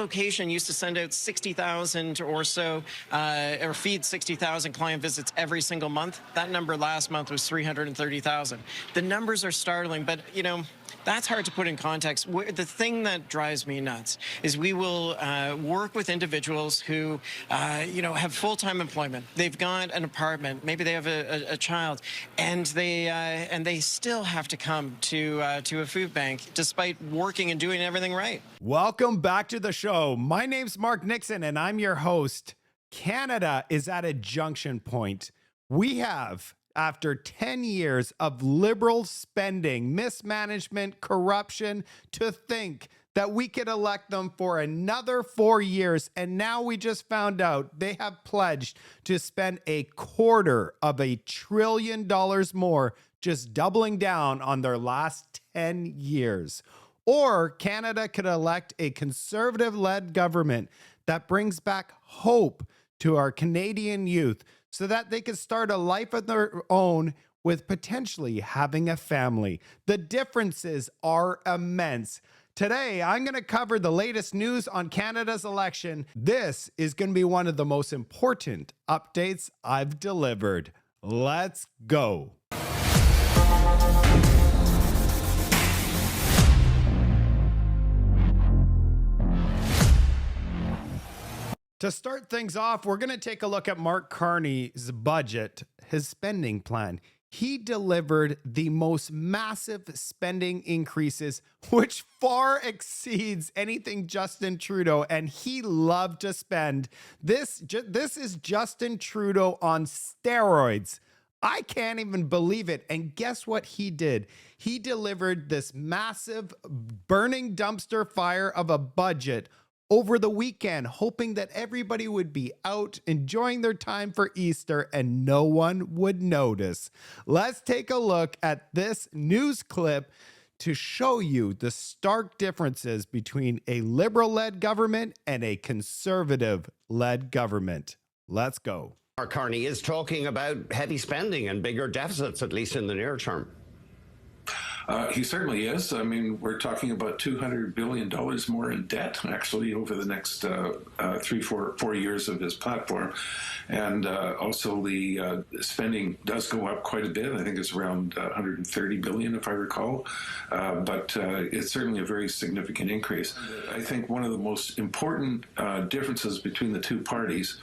location used to send out 60,000 or so, or feed 60,000 client visits every single month. That number last month was 330,000. The numbers are startling, but that's hard to put in context. The thing that drives me nuts is we will work with individuals who, have full-time employment. They've got an apartment, maybe they have a child, and they still have to come to a food bank despite working and doing everything right. Welcome back to the show. My name's Mark Nixon, and I'm your host. Canada is at a junction point. We have, after 10 years of liberal spending, mismanagement, corruption, to think that we could elect them for another 4 years. And now we just found out they have pledged to spend $250 billion more, just doubling down on their last 10 years. Or Canada could elect a conservative-led government that brings back hope to our Canadian youth so that they can start a life of their own with potentially having a family. The differences are immense. Today, I'm going to cover the latest news on Canada's election. This is going to be one of the most important updates I've delivered. Let's go. To start things off, we're going to take a look at Mark Carney's budget, his spending plan. He delivered the most massive spending increases, which far exceeds anything Justin Trudeau, and he loved to spend. This is Justin Trudeau on steroids. I can't even believe it. And guess what he did? He delivered this massive burning dumpster fire of a budget over the weekend, hoping that everybody would be out enjoying their time for Easter and no one would notice. Let's take a look at this news clip to show you the stark differences between a liberal-led government and a conservative-led government. Let's go. Mark Carney is talking about heavy spending and bigger deficits, at least in the near term. He certainly is. I mean, we're talking about $200 billion more in debt, actually, over the next 4 years of his platform. And also the spending does go up quite a bit. I think it's around $130 billion, if I recall. But it's certainly a very significant increase. I think one of the most important differences between the two parties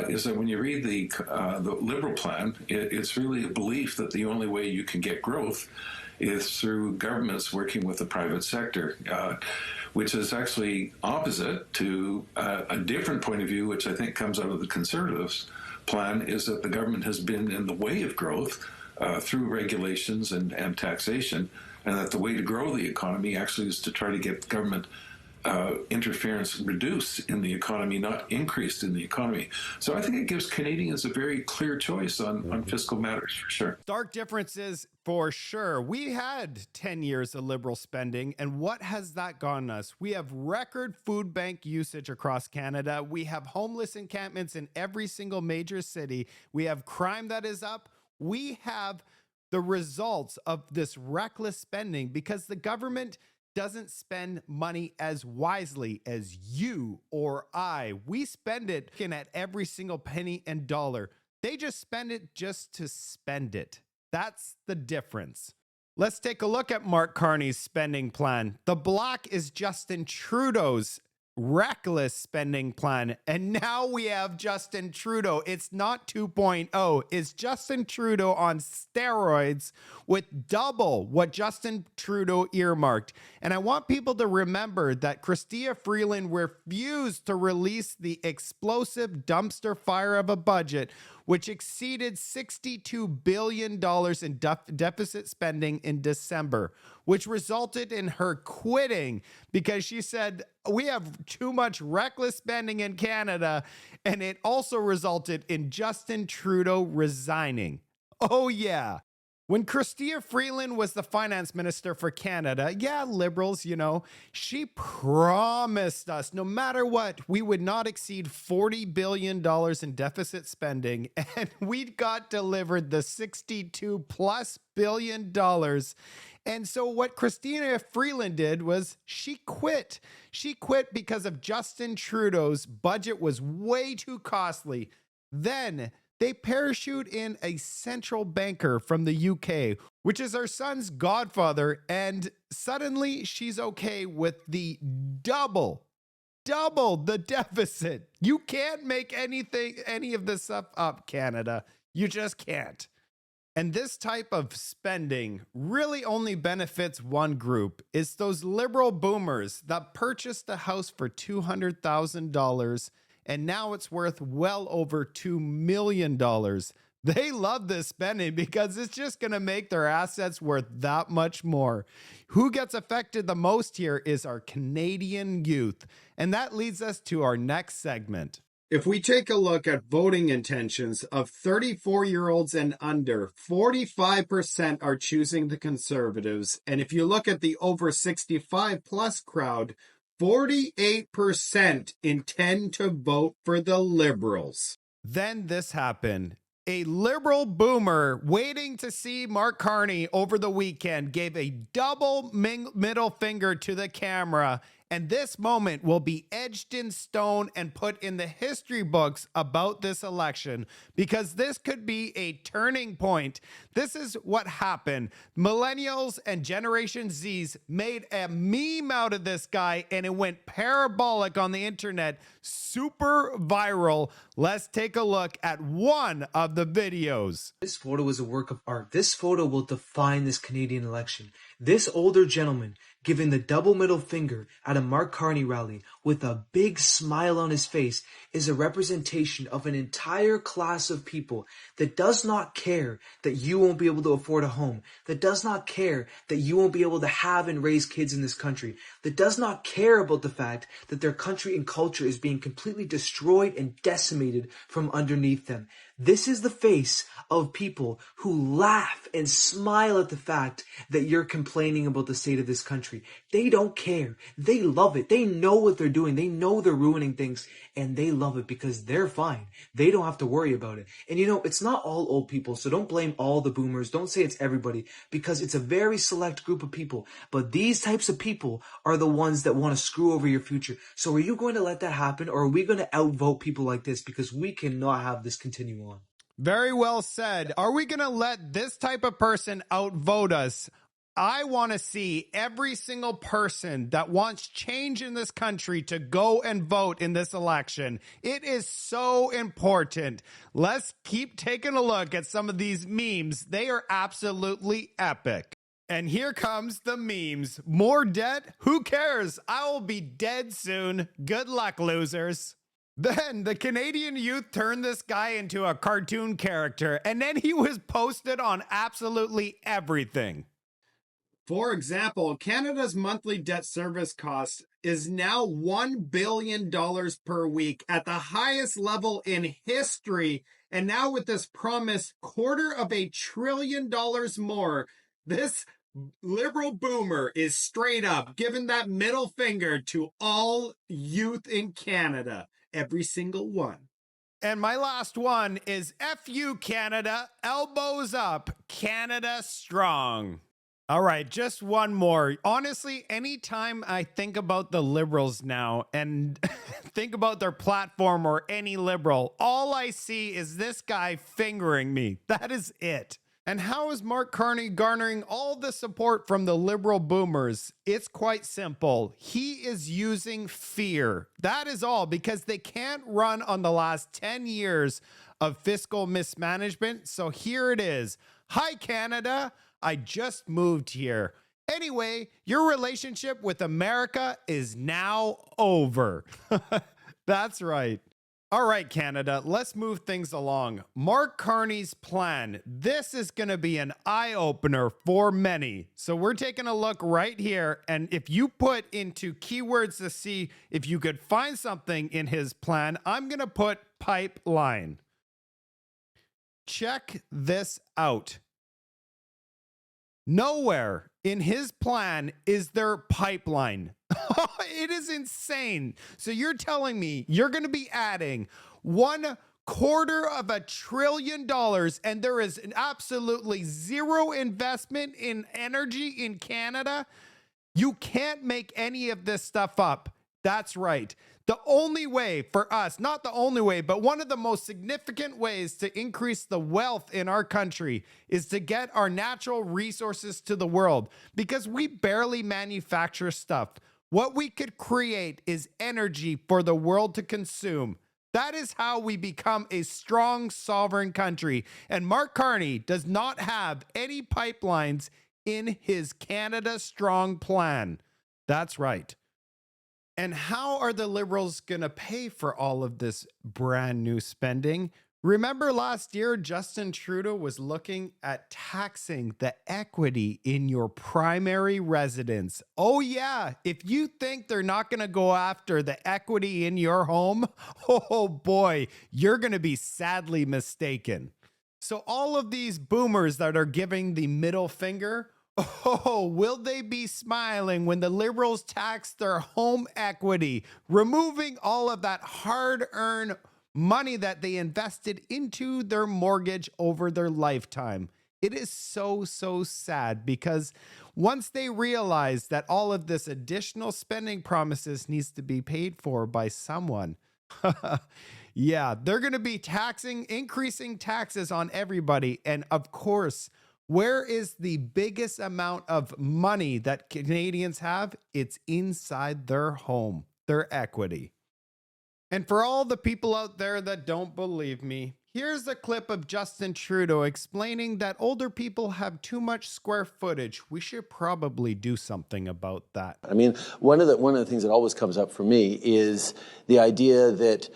is that when you read the Liberal plan, it's really a belief that the only way you can get growth is through governments working with the private sector, which is actually opposite to a different point of view, which I think comes out of the Conservatives' plan, is that the government has been in the way of growth through regulations and taxation, and that the way to grow the economy actually is to try to get government interference reduced in the economy, not increased in the economy. So I think it gives Canadians a very clear choice on fiscal matters, for sure. Stark differences for sure. We had 10 years of liberal spending, and what has that gotten us? We have record food bank usage across Canada. We have homeless encampments in every single major city. We have crime that is up. We have the results of this reckless spending because the government doesn't spend money as wisely as you or I. We spend it at every single penny and dollar. They just spend it just to spend it. That's the difference. Let's take a look at Mark Carney's spending plan. The block is Justin Trudeau's reckless spending plan. And now we have Justin Trudeau. It's not 2.0. It's Justin Trudeau on steroids with double what Justin Trudeau earmarked. And I want people to remember that Chrystia Freeland refused to release the explosive dumpster fire of a budget, which exceeded $62 billion in deficit spending in December, which resulted in her quitting because she said, we have too much reckless spending in Canada, and it also resulted in Justin Trudeau resigning. Oh yeah. When Chrystia Freeland was the finance minister for Canada, yeah, liberals, she promised us no matter what, we would not exceed $40 billion in deficit spending. And we got delivered the $62+ billion. And so what Chrystia Freeland did was she quit. She quit because of Justin Trudeau's budget was way too costly. Then they parachute in a central banker from the UK, which is our son's godfather, and suddenly she's okay with the double the deficit. You can't make any of this stuff up, Canada. You just can't. And this type of spending really only benefits one group. It's those liberal boomers that purchased a house for $200,000 and now it's worth well over $2 million. They love this spending because it's just going to make their assets worth that much more. Who gets affected the most here is our Canadian youth. And that leads us to our next segment. If we take a look at voting intentions of 34-year-olds and under, 45% are choosing the Conservatives. And if you look at the over 65 plus crowd, 48% intend to vote for the Liberals. Then this happened. A liberal boomer waiting to see Mark Carney over the weekend gave a double middle finger to the camera, and this moment will be etched in stone and put in the history books about this election because this could be a turning point. This is what happened. Millennials and Generation Zs made a meme out of this guy and it went parabolic on the internet, super viral. Let's take a look at one of the videos. This photo is a work of art. This photo will define this Canadian election. This older gentleman giving the double middle finger at a Mark Carney rally with a big smile on his face is a representation of an entire class of people that does not care that you won't be able to afford a home, that does not care that you won't be able to have and raise kids in this country, that does not care about the fact that their country and culture is being completely destroyed and decimated from underneath them. This is the face of people who laugh and smile at the fact that you're complaining about the state of this country. They don't care. They love it. They know what they're doing. They know they're ruining things and they love it because they're fine. They don't have to worry about it. And it's not all old people, so don't blame all the boomers. Don't say it's everybody because it's a very select group of people. But these types of people are the ones that want to screw over your future. So are you going to let that happen or are we going to outvote people like this? Because we cannot have this continue on. Very well said. Are we going to let this type of person outvote us? I want to see every single person that wants change in this country to go and vote in this election. It is so important. Let's keep taking a look at some of these memes. They are absolutely epic. And here comes the memes. More debt? Who cares? I will be dead soon. Good luck, losers. Then the Canadian youth turned this guy into a cartoon character, and then he was posted on absolutely everything. For example, Canada's monthly debt service cost is now $1 billion per week at the highest level in history. And now with this promised $250 billion more, this liberal boomer is straight up giving that middle finger to all youth in Canada. Every single one. And my last one is F you, Canada. Elbows up. Canada strong. All right, just one more. Honestly, anytime I think about the Liberals now and think about their platform or any Liberal, all I see is this guy fingering me. That is it. And how is Mark Carney garnering all the support from the liberal boomers? It's quite simple. He is using fear. That is all, because they can't run on the last 10 years of fiscal mismanagement. So here it is. Hi, Canada. I just moved here. Anyway, your relationship with America is now over. That's right. All right, Canada, let's move things along. Mark Carney's plan. This is going to be an eye-opener for many. So we're taking a look right here. And if you put into keywords to see if you could find something in his plan, I'm going to put pipeline. Check this out. Nowhere in his plan is there pipeline. It is insane. So you're telling me you're going to be adding $250 billion and there is absolutely zero investment in energy in Canada? You can't make any of this stuff up. That's right. The only way for us, not the only way, but one of the most significant ways to increase the wealth in our country is to get our natural resources to the world, because we barely manufacture stuff. What we could create is energy for the world to consume. That is how we become a strong, sovereign country. And Mark Carney does not have any pipelines in his Canada Strong plan. That's right. And how are the Liberals going to pay for all of this brand new spending? Remember last year, Justin Trudeau was looking at taxing the equity in your primary residence. Oh yeah, if you think they're not going to go after the equity in your home, oh boy, you're going to be sadly mistaken. So all of these boomers that are giving the middle finger, oh, will they be smiling when the Liberals tax their home equity, removing all of that hard-earned money that they invested into their mortgage over their lifetime? It is so, so sad, because once they realize that all of this additional spending promises needs to be paid for by someone, yeah, they're going to be increasing taxes on everybody. And of course, where is the biggest amount of money that Canadians have? It's inside their home, their equity. And for all the people out there that don't believe me, here's a clip of Justin Trudeau explaining that older people have too much square footage. We should probably do something about that. I mean, one of the things that always comes up for me is the idea that,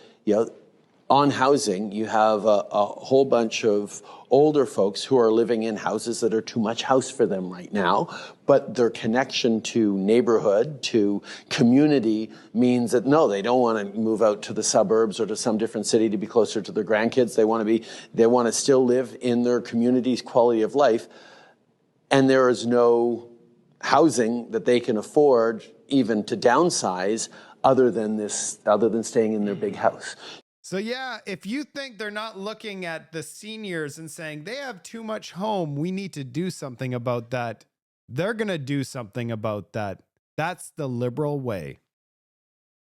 on housing, you have a whole bunch of older folks who are living in houses that are too much house for them right now, but their connection to neighborhood, to community, means that no, they don't want to move out to the suburbs or to some different city to be closer to their grandkids. They want to still live in their community's quality of life, and there is no housing that they can afford even to downsize other than staying in their big house. So yeah, if you think they're not looking at the seniors and saying they have too much home, we need to do something about that, they're going to do something about that. That's the Liberal way.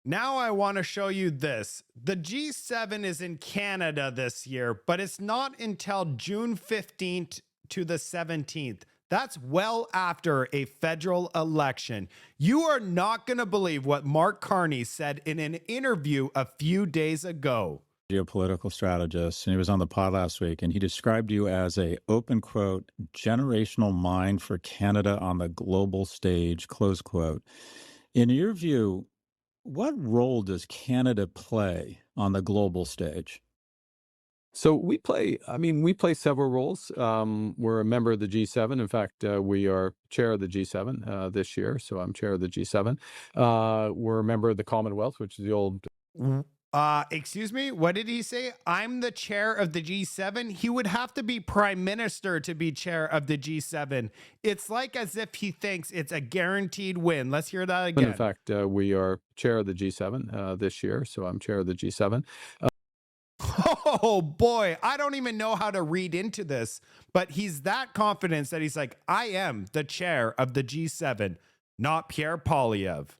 Now I want to show you this. The G7 is in Canada this year, but it's not until June 15th to the 17th. That's well after a federal election. You are not going to believe what Mark Carney said in an interview a few days ago. Geopolitical strategist, and he was on the pod last week, and he described you as a, open quote, generational mind for Canada on the global stage, close quote. In your view, what role does Canada play on the global stage? So we play several roles. We're a member of the G7. In fact, we are chair of the G7 this year. So I'm chair of the G7. We're a member of the Commonwealth, which is the old... Excuse me, what did he say? I'm the chair of the G7. He would have to be prime minister to be chair of the G7. It's like as if he thinks it's a guaranteed win. Let's hear that again. In fact, we are chair of the G7 this year. So I'm chair of the G7. Oh boy, I don't even know how to read into this, but he's that confident that he's like, I am the chair of the G7, not Pierre Poilievre.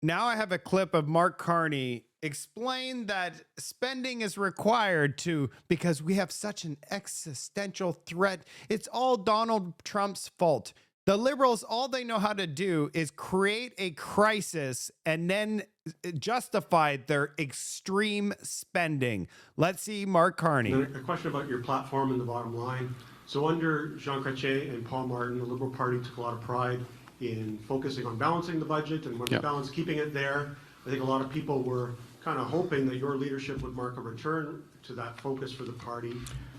Now I have a clip of Mark Carney explain that spending is required because we have such an existential threat. It's all Donald Trump's fault. The Liberals, all they know how to do is create a crisis and then justify their extreme spending. Let's see Mark Carney. A question about your platform and the bottom line. So under Jean Chrétien and Paul Martin, the Liberal Party took a lot of pride in focusing on balancing the budget, and when we balanced keeping it there, I think a lot of people were kind of hoping that your leadership would mark a return to that focus for the party.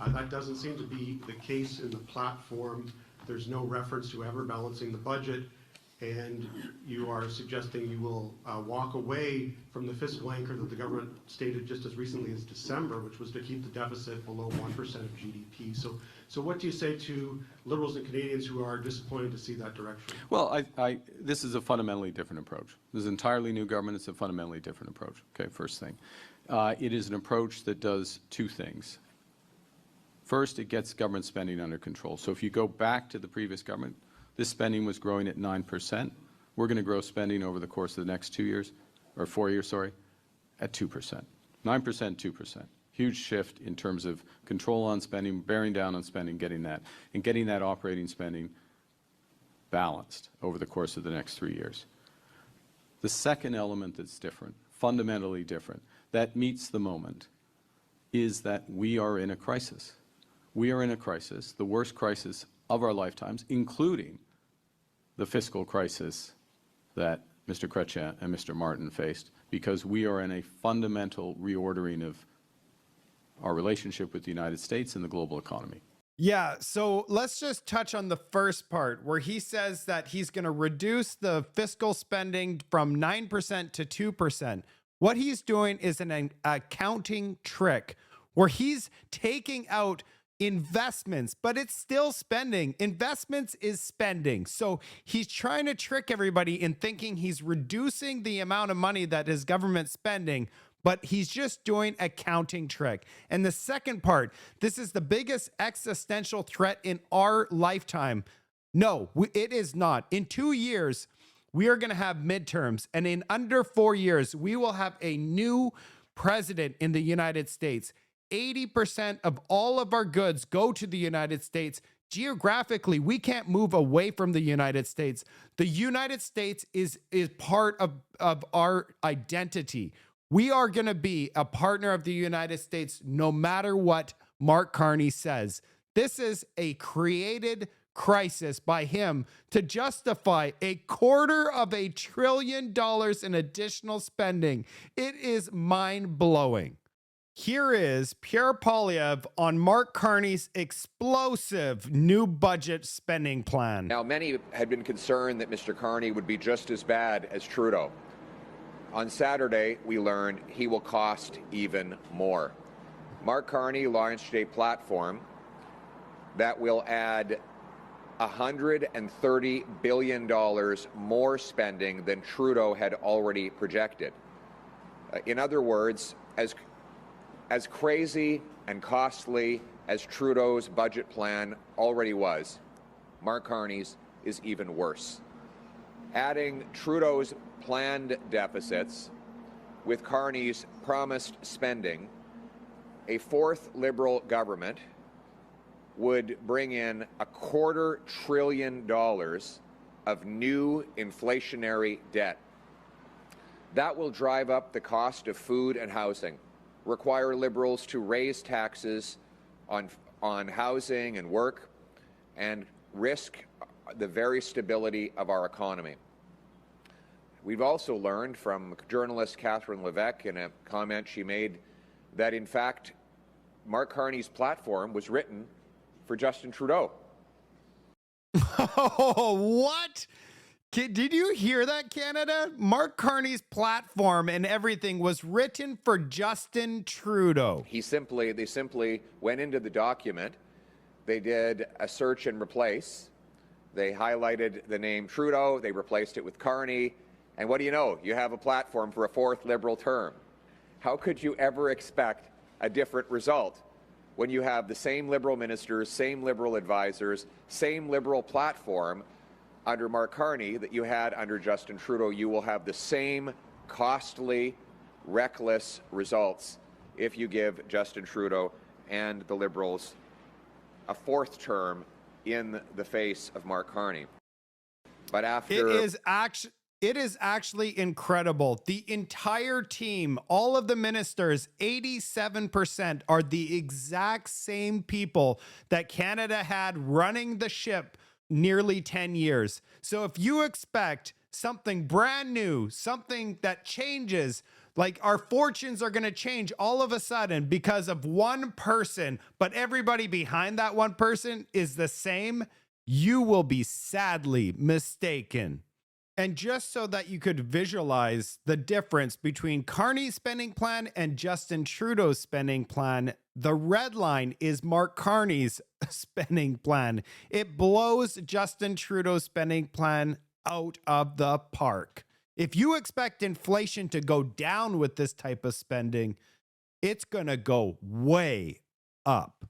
That doesn't seem to be the case in the platform. There's no reference to ever balancing the budget. and you are suggesting you will walk away from the fiscal anchor that the government stated just as recently as December, which was to keep the deficit below 1% of GDP. So what do you say to Liberals and Canadians who are disappointed to see that direction? Well, this is a fundamentally different approach. This is an entirely new government. It's a fundamentally different approach. Okay, first thing. It is an approach that does two things. First, it gets government spending under control. So if you go back to the previous government, this spending was growing at 9%. We're going to grow spending over the course of the next 2 years, or 4 years, sorry, at 2%. 9%, 2%. Huge shift in terms of control on spending, bearing down on spending, getting that operating spending balanced over the course of the next 3 years. The second element that's different, fundamentally different, that meets the moment, is that we are in a crisis. We are in a crisis, the worst crisis of our lifetimes, including the fiscal crisis that Mr. Chrétien and Mr. Martin faced, because we are in a fundamental reordering of our relationship with the United States and the global economy. Yeah, so let's just touch on the first part where he says that he's going to reduce the fiscal spending from 9% to 2%. What he's doing is an accounting trick where he's taking out investments, but it's still spending. Investments is spending. So he's trying to trick everybody in thinking he's reducing the amount of money that his government's spending, but he's just doing a counting trick. And the second part, this is the biggest existential threat in our lifetime. No, it is not. In 2 years, we are going to have midterms, and in under 4 years, we will have a new president in the United States. 80% of all of our goods go to the United States. Geographically, we can't move away from the United States. The United States is part of our identity. We are going to be a partner of the United States no matter what Mark Carney says. This is a created crisis by him to justify $250 billion in additional spending. It is mind-blowing. Here is Pierre Poilievre on Mark Carney's explosive new budget spending plan. Now, many had been concerned that Mr. Carney would be just as bad as Trudeau. On Saturday, we learned he will cost even more. Mark Carney launched a platform that will add $130 billion more spending than Trudeau had already projected. In other words, as crazy and costly as Trudeau's budget plan already was, Mark Carney's is even worse. Adding Trudeau's planned deficits with Carney's promised spending, a fourth Liberal government would bring in $250 billion of new inflationary debt. That will drive up the cost of food and housing, require Liberals to raise taxes on housing and work, and risk the very stability of our economy. We've also learned from journalist Catherine Levesque in a comment she made that, in fact, Mark Carney's platform was written for Justin Trudeau. Oh, what? Did you hear that, Canada? Mark Carney's platform and everything was written for Justin Trudeau. They simply went into the document. They did a search and replace. They highlighted the name Trudeau. They replaced it with Carney. And what do you know? You have a platform for a fourth Liberal term. How could you ever expect a different result when you have the same Liberal ministers, same Liberal advisors, same Liberal platform under Mark Carney that you had under Justin Trudeau? You will have the same costly, reckless results if you give Justin Trudeau and the Liberals a fourth term in the face of Mark Carney. But after... It is actually incredible. The entire team, all of the ministers, 87% are the exact same people that Canada had running the ship nearly 10 years. So if you expect something brand new, something that changes, like our fortunes are going to change all of a sudden because of one person, but everybody behind that one person is the same, you will be sadly mistaken. And just so that you could visualize the difference between Carney's spending plan and Justin Trudeau's spending plan, the red line is Mark Carney's spending plan. It blows Justin Trudeau's spending plan out of the park. If you expect inflation to go down with this type of spending, it's going to go way up.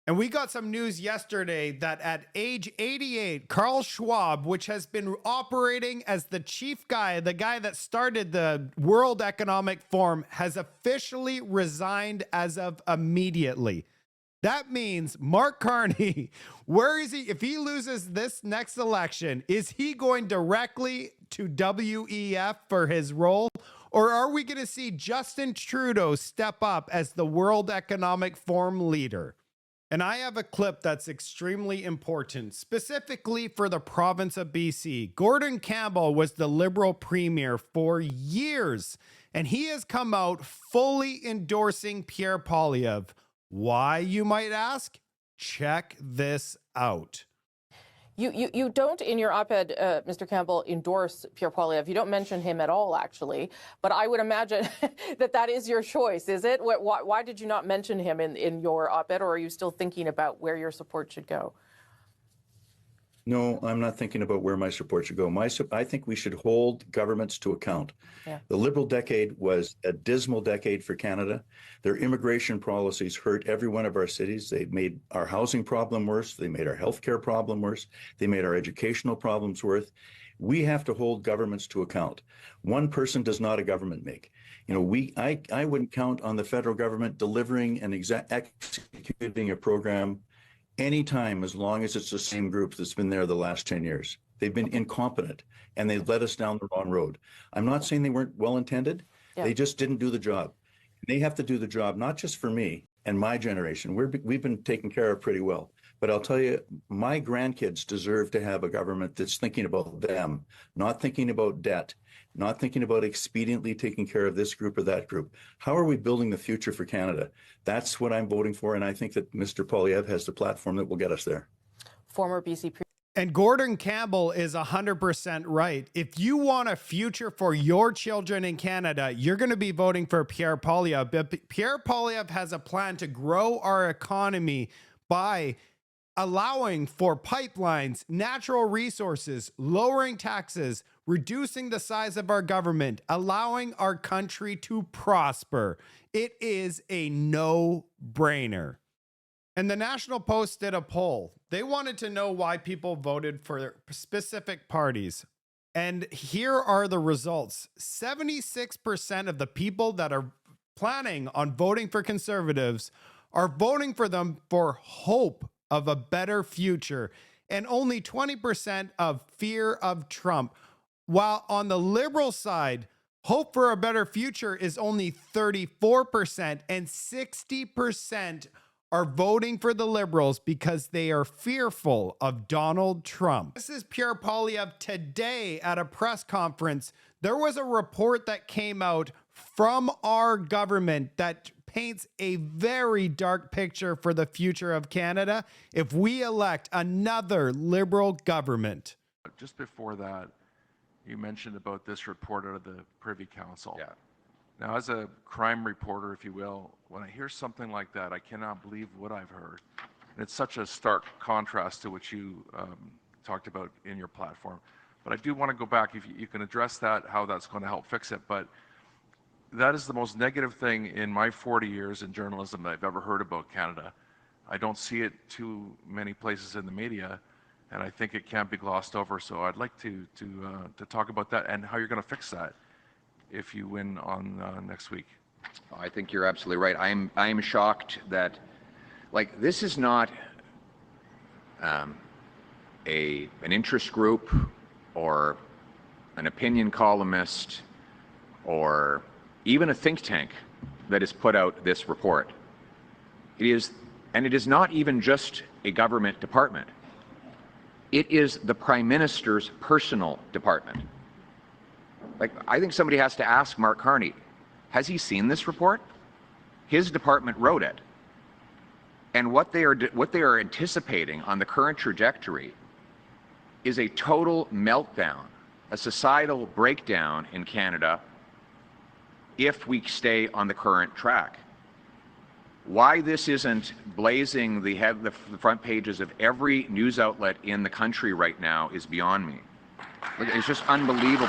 And we got some news yesterday that at age 88, Carl Schwab, which has been operating as the chief guy, the guy that started the World Economic Forum, has officially resigned as of immediately. That means Mark Carney, where is he? If he loses this next election, is he going directly to WEF for his role? Or are we going to see Justin Trudeau step up as the World Economic Forum leader? And I have a clip that's extremely important, specifically for the province of BC. Gordon Campbell was the Liberal premier for years, and he has come out fully endorsing Pierre Poilievre. Why, you might ask? Check this out. You don't, in your op-ed, Mr. Campbell, endorse Pierre Poilievre. You don't mention him at all, actually. But I would imagine that is your choice, is it? Why did you not mention him in your op-ed, or are you still thinking about where your support should go? No, I'm not thinking about where my support should go. I think we should hold governments to account. Yeah. The Liberal decade was a dismal decade for Canada. Their immigration policies hurt every one of our cities. They made our housing problem worse. They made our healthcare problem worse. They made our educational problems worse. We have to hold governments to account. One person does not a government make. You know, I wouldn't count on the federal government delivering and executing a program anytime as long as it's the same group that's been there the last 10 years. They've been incompetent and they led us down the wrong road. I'm not saying they weren't well-intended. Yeah. They just didn't do the job. They have to do the job, not just for me and my generation. We've been taken care of pretty well. But I'll tell you, my grandkids deserve to have a government that's thinking about them, not thinking about debt, not thinking about expediently taking care of this group or that group. How are we building the future for Canada? That's what I'm voting for, and I think that Mr. Poilievre has the platform that will get us there. Former BC Premier. And Gordon Campbell is 100% right. If you want a future for your children in Canada, you're going to be voting for Pierre Poilievre. But Pierre Poilievre has a plan to grow our economy by allowing for pipelines, natural resources, lowering taxes, reducing the size of our government, allowing our country to prosper. It is a no-brainer. And the National Post did a poll. They wanted to know why people voted for specific parties. And here are the results. 76% of the people that are planning on voting for Conservatives are voting for them for hope of a better future, and only 20% of fear of Trump. While on the Liberal side, hope for a better future is only 34%, and 60% are voting for the Liberals because they are fearful of Donald Trump. This is Pierre Poilievre today at a press conference. There was a report that came out from our government that paints a very dark picture for the future of Canada if we elect another Liberal government. Just before that, you mentioned about this report out of the Privy Council. Yeah. Now, as a crime reporter, if you will, when I hear something like that, I cannot believe what I've heard. And it's such a stark contrast to what you talked about in your platform. But I do want to go back, if you can address that, how that's going to help fix it. But that is the most negative thing in my 40 years in journalism that I've ever heard about Canada. I don't see it too many places in the media, and I think it can't be glossed over. So I'd like to talk about that and how you're going to fix that if you win on next week. I think you're absolutely right. I am shocked that, like, this is not an interest group or an opinion columnist or even a think tank that has put out this report. It is not even just a government department. It is the Prime Minister's personal department. Like, I think somebody has to ask Mark Carney, has he seen this report? His department wrote it. And what they are anticipating on the current trajectory is a total meltdown a societal breakdown in Canada if we stay on the current track. Why this isn't blazing the front pages of every news outlet in the country right now is beyond me. It's just unbelievable.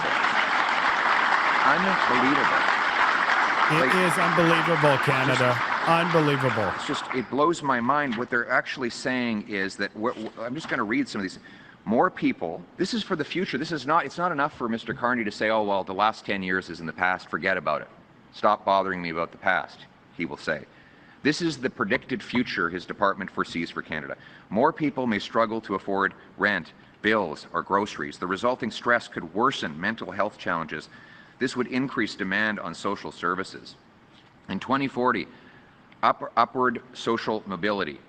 Unbelievable. It is unbelievable, Canada. Unbelievable. It's just, it blows my mind. What they're actually saying is that, I'm just going to read some of these. More people, this is for the future. It's not enough for Mr. Carney to say, oh, well, the last 10 years is in the past, forget about it. Stop bothering me about the past, he will say. This is the predicted future his department foresees for Canada. More people may struggle to afford rent, bills, or groceries. The resulting stress could worsen mental health challenges. This would increase demand on social services. In 2040, upward social mobility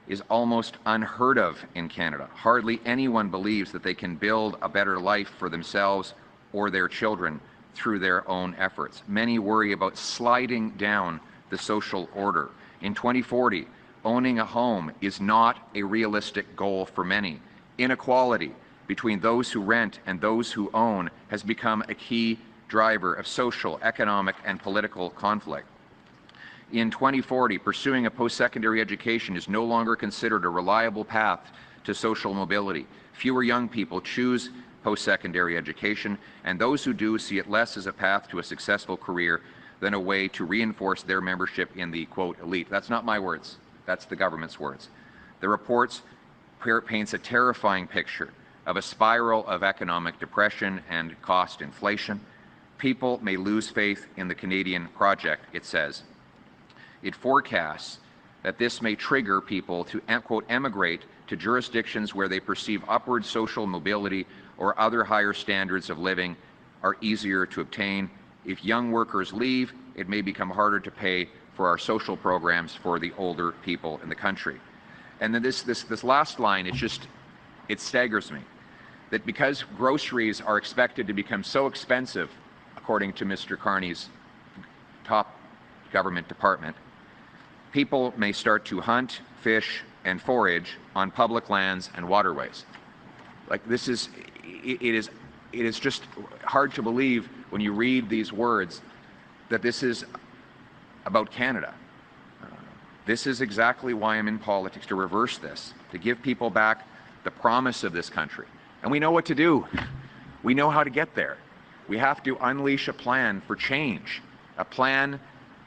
is almost unheard of in Canada. Hardly anyone believes that they can build a better life for themselves or their children through their own efforts. Many worry about sliding down the social order. In 2040, owning a home is not a realistic goal for many. Inequality between those who rent and those who own has become a key driver of social, economic, and political conflict. In 2040, pursuing a post-secondary education is no longer considered a reliable path to social mobility. Fewer young people choose post-secondary education, and those who do see it less as a path to a successful career than a way to reinforce their membership in the, quote, elite. That's not my words. That's the government's words. The reports paints a terrifying picture of a spiral of economic depression and cost inflation. People may lose faith in the Canadian project, it says. It forecasts that this may trigger people to, quote, emigrate to jurisdictions where they perceive upward social mobility or other higher standards of living are easier to obtain. If young workers leave, it may become harder to pay for our social programs for the older people in the country. And then this last line, it staggers me, that because groceries are expected to become so expensive, according to Mr. Carney's top government department, people may start to hunt, fish, and forage on public lands and waterways. Like, this is, it is just hard to believe when you read these words that this is about Canada. This is exactly why I'm in politics, to reverse this, to give people back the promise of this country. And we know what to do. We know how to get there. We have to unleash a plan for change, a plan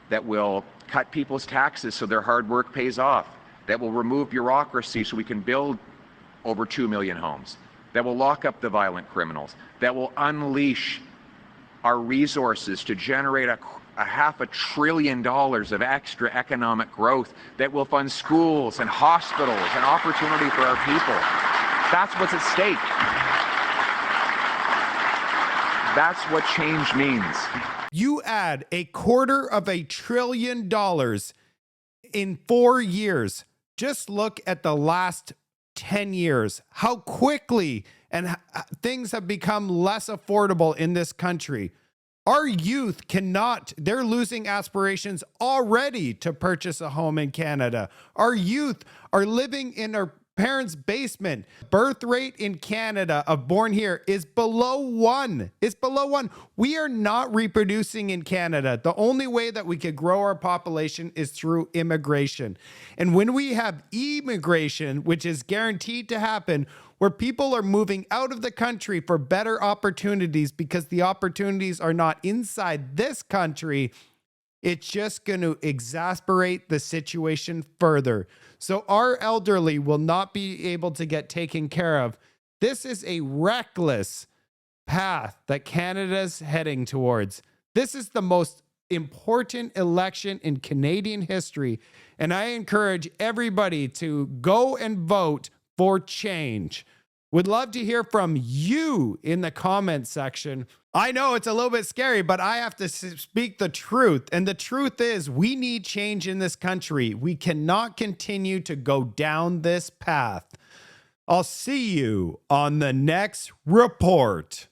that will cut people's taxes so their hard work pays off, that will remove bureaucracy so we can build over 2 million homes, that will lock up the violent criminals, that will unleash our resources to generate a $500 billion of extra economic growth, that will fund schools and hospitals and opportunity for our people. That's what's at stake. That's what change means. You add $250 billion in 4 years. Just look at the last 10 years, how quickly and things have become less affordable in this country. Our youth they're losing aspirations already to purchase a home in Canada. Our youth are living in our parents' basement. Birth rate in Canada of born here is below 1. It's below 1. We are not reproducing in Canada. The only way that we could grow our population is through immigration. And when we have immigration, which is guaranteed to happen, where people are moving out of the country for better opportunities because the opportunities are not inside this country, it's just going to exacerbate the situation further. So our elderly will not be able to get taken care of. This is a reckless path that Canada's heading towards. This is the most important election in Canadian history, and I encourage everybody to go and vote for change. Would love to hear from you in the comment section. I know it's a little bit scary, but I have to speak the truth. And the truth is, we need change in this country. We cannot continue to go down this path. I'll see you on the next report.